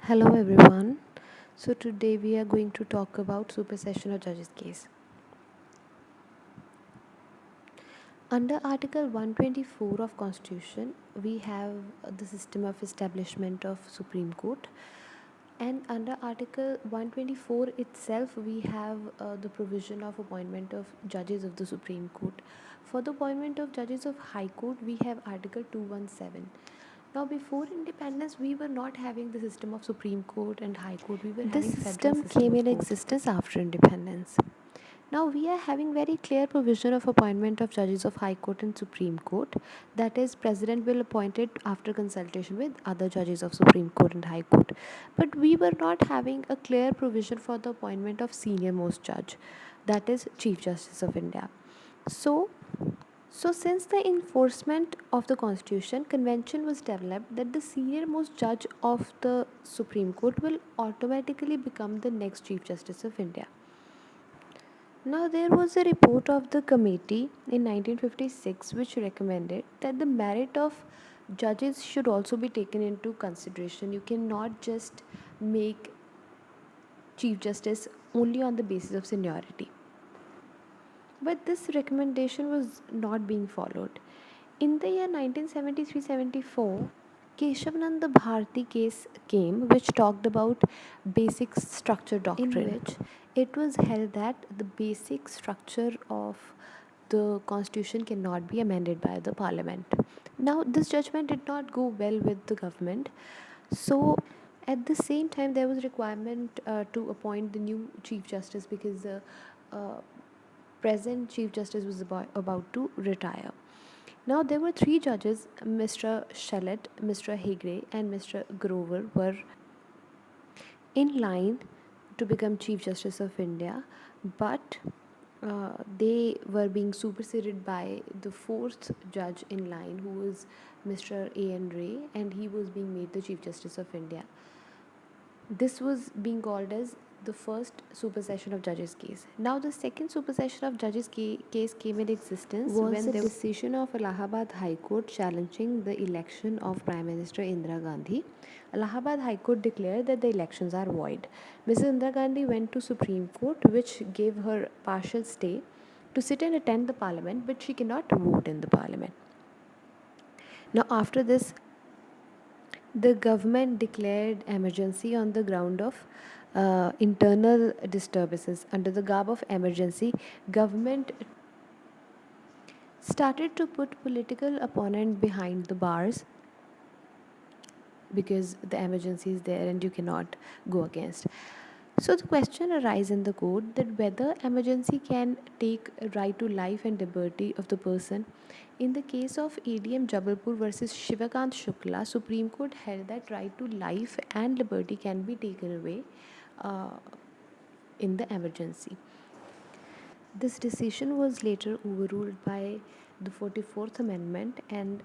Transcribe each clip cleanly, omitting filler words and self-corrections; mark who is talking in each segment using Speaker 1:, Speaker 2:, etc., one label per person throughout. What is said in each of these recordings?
Speaker 1: Hello everyone. So today we are going to talk about supersession of judges case. Under Article 124 of Constitution, we have the system of establishment of Supreme Court, and under Article 124 itself we have the provision of appointment of judges of the Supreme Court. For the appointment of judges of High Court, we have Article 217. Now, before independence, we were not having the system of Supreme Court and High Court. We were having federal system came in existence after independence. Now we are having very clear provision of appointment of judges of High Court and Supreme Court. That is, President will appoint it after consultation with other judges of Supreme Court and High Court. But we were not having a clear provision for the appointment of senior most judge, that is Chief Justice of India. So since the enforcement of the Constitution, convention was developed that the senior most judge of the Supreme Court will automatically become the next Chief Justice of India. Now, there was a report of the committee in 1956 which recommended that the merit of judges should also be taken into consideration. You cannot just make Chief Justice only on the basis of seniority. But this recommendation was not being followed. In the year 1973-74, Keshavananda Bharati case came, which talked about basic structure doctrine, in which it was held that the basic structure of the constitution cannot be amended by the parliament. Now, this judgment did not go well with the government, so at the same time there was requirement to appoint the new chief justice because the uh, present chief justice was about to retire. Now, there were three judges, Mr. Shellett, Mr. Hegre, and Mr. Grover, were in line to become Chief Justice of India, but they were being superseded by the fourth judge in line, who was Mr. A.N. Ray, and he was being made the Chief Justice of India. This was being called as the first supersession of judges case. Now, the second supersession of judges case came in existence when the decision of Allahabad High Court challenging the election of Prime Minister Indira Gandhi. Allahabad High Court declared that the elections are void. Mrs. Indira Gandhi went to Supreme Court, which gave her partial stay to sit and attend the parliament, but she cannot vote in the parliament. Now, after this, the government declared emergency on the ground of internal disturbances. Under the garb of emergency, government started to put political opponent behind the bars because the emergency is there and you cannot go against. So the question arises in the court that whether emergency can take right to life and liberty of the person. In the case of ADM Jabalpur versus Shivakant Shukla, Supreme Court held that right to life and liberty can be taken away uh, in the emergency. This decision was later overruled by the 44th Amendment, and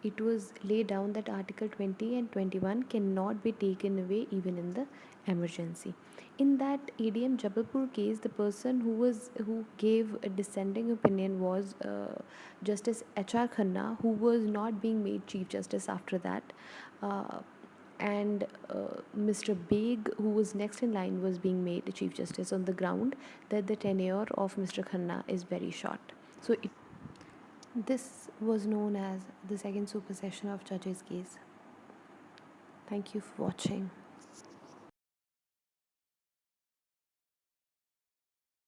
Speaker 1: it was laid down that Article 20 and 21 cannot be taken away even in the emergency. In that ADM Jabalpur case, the person who gave a dissenting opinion was Justice H.R. Khanna, who was not being made Chief Justice after that. And Mr. Beg, who was next in line, was being made the Chief Justice on the ground that the tenure of Mr. Khanna is very short. So this was known as the second supersession of judges case. Thank you for watching.